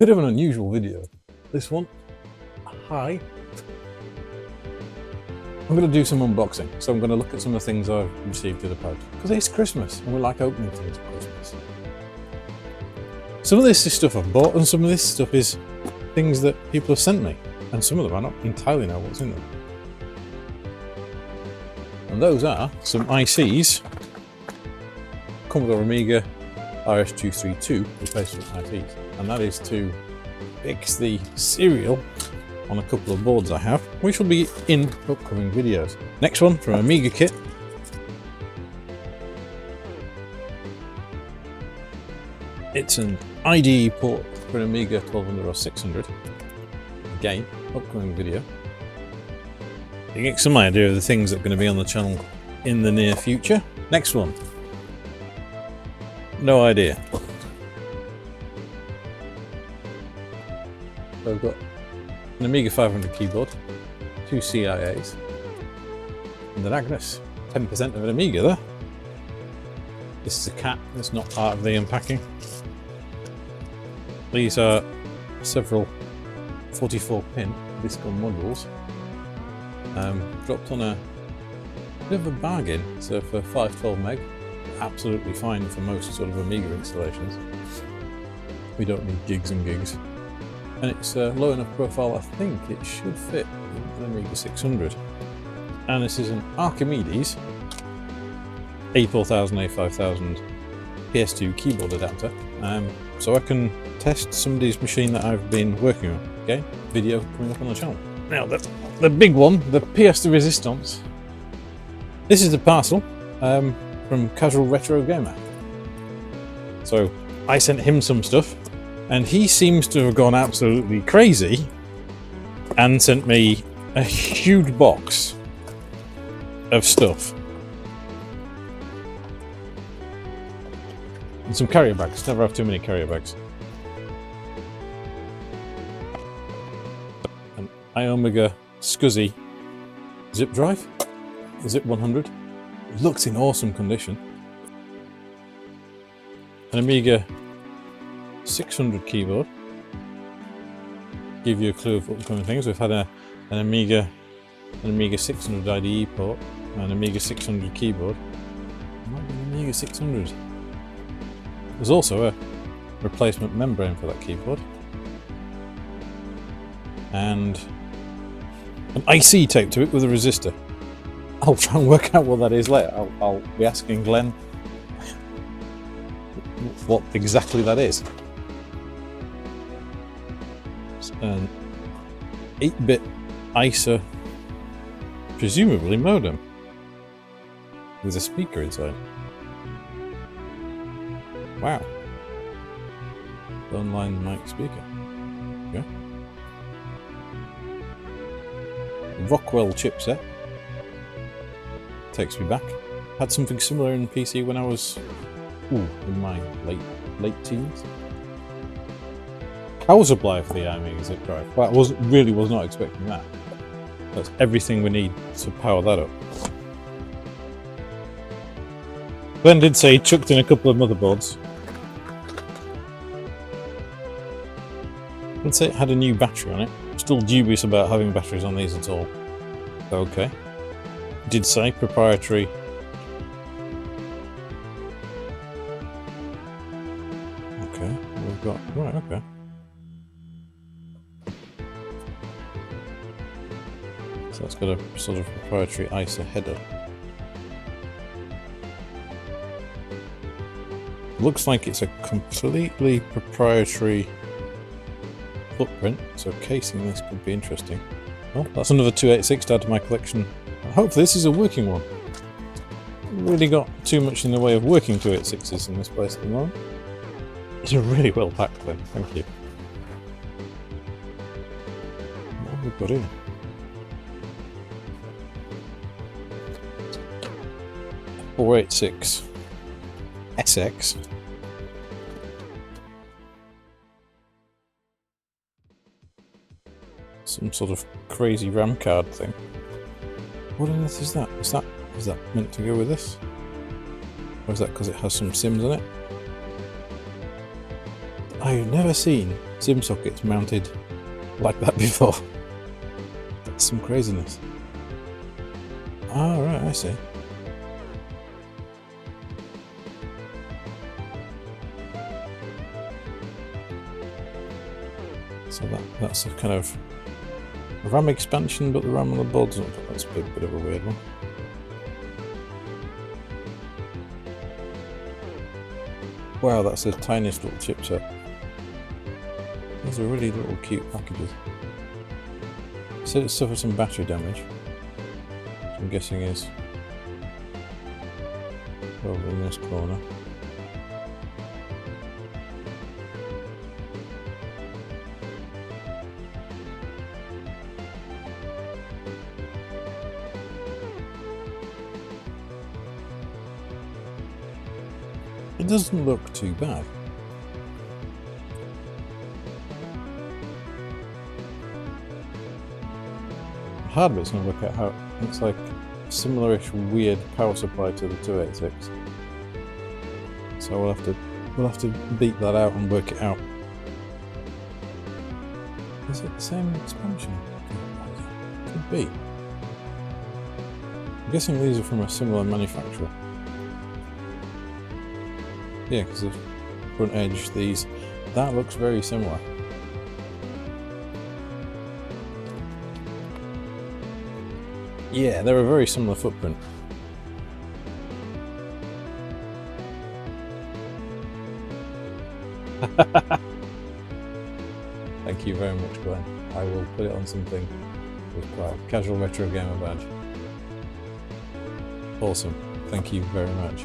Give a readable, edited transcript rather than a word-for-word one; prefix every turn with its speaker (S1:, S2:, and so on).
S1: Bit of an unusual video, this one. Hi. I'm going to do some unboxing, so I'm going to look at some of the things I've received in the post. Because it's Christmas, and we like opening things at Christmas. Some of this is stuff I've bought, and some of this stuff is things that people have sent me. And some of them I don't entirely know what's in them. And those are some ICs. Commodore Amiga RS-232 replacement ICs. And that is to fix the serial on a couple of boards I have, which will be in upcoming videos. Next one from Amiga Kit. It's an IDE port for an Amiga 1200 or 600. Again, upcoming video. You get some idea of the things that are going to be on the channel in the near future. Next one. No idea. So I've got an Amiga 500 keyboard, 2 CIAs, and an Agnes. 10% of an Amiga there. This is a cat that's not part of the unpacking. These are several 44-pin Viscom modules. Dropped on a bit of a bargain, so for 512 meg, absolutely fine for most sort of Amiga installations. We don't need gigs and gigs. And it's a low enough profile, I think it should fit an Amiga 600. And this is an Archimedes A4000, A5000 PS2 keyboard adapter. So I can test somebody's machine that I've been working on. Okay, video coming up on the channel. Now the big one, the pièce de résistance. This is the parcel from Casual Retro Gamer. So I sent him some stuff, and he seems to have gone absolutely crazy and sent me a huge box of stuff. And some carrier bags. Never have too many carrier bags. An Amiga SCSI zip drive, zip 100. It looks in awesome condition. An Amiga 600 keyboard. Give you a clue of upcoming things. We've had an Amiga 600 IDE port, an Amiga 600 keyboard. Might be an Amiga 600. There's also a replacement membrane for that keyboard. And an IC taped to it with a resistor. I'll try and work out what that is later. I'll be asking Glen what exactly that is. It's an 8-bit ISA, presumably modem, with a speaker inside. Wow. Online mic speaker. Okay. Rockwell chipset. Takes me back. Had something similar in PC when I was in my late teens. Power supply for the Amiga zip drive. Well, I really was not expecting that. That's everything we need to power that up. Glen did say he chucked in a couple of motherboards. I'd say it had a new battery on it. Still dubious about having batteries on these at all. Okay. Did say proprietary. Okay, we've got. Right, okay. So it's got a sort of proprietary ISA header. Looks like it's a completely proprietary footprint, so casing this could be interesting. Well, that's another 286 to add to my collection. Hopefully this is a working one. Really got too much in the way of working 286s in this place at the moment. It's a really well packed thing, thank you. What have we got in? .486 SX. Some sort of crazy RAM card thing. What on earth is that? Is that meant to go with this? Or is that because it has some Sims in it? I've never seen SIM sockets mounted like that before. That's some craziness. Ah, right, I see. So that's a kind of RAM expansion, but the RAM on the board doesn't look. That's a bit of a weird one. Wow, that's the tiniest little chipset. These are really little cute packages. So it suffered some battery damage, which I'm guessing is over in this corner. It doesn't look too bad. The hard bit's going to work out how it's like a similarish weird power supply to the 286. So we'll have to beat that out and work it out. Is it the same expansion? Could be. I'm guessing these are from a similar manufacturer. Yeah, because the front edge, that looks very similar. Yeah, they're a very similar footprint. Thank you very much, Glen. I will put it on something with pride. Casual Retro Gamer badge. Awesome. Thank you very much.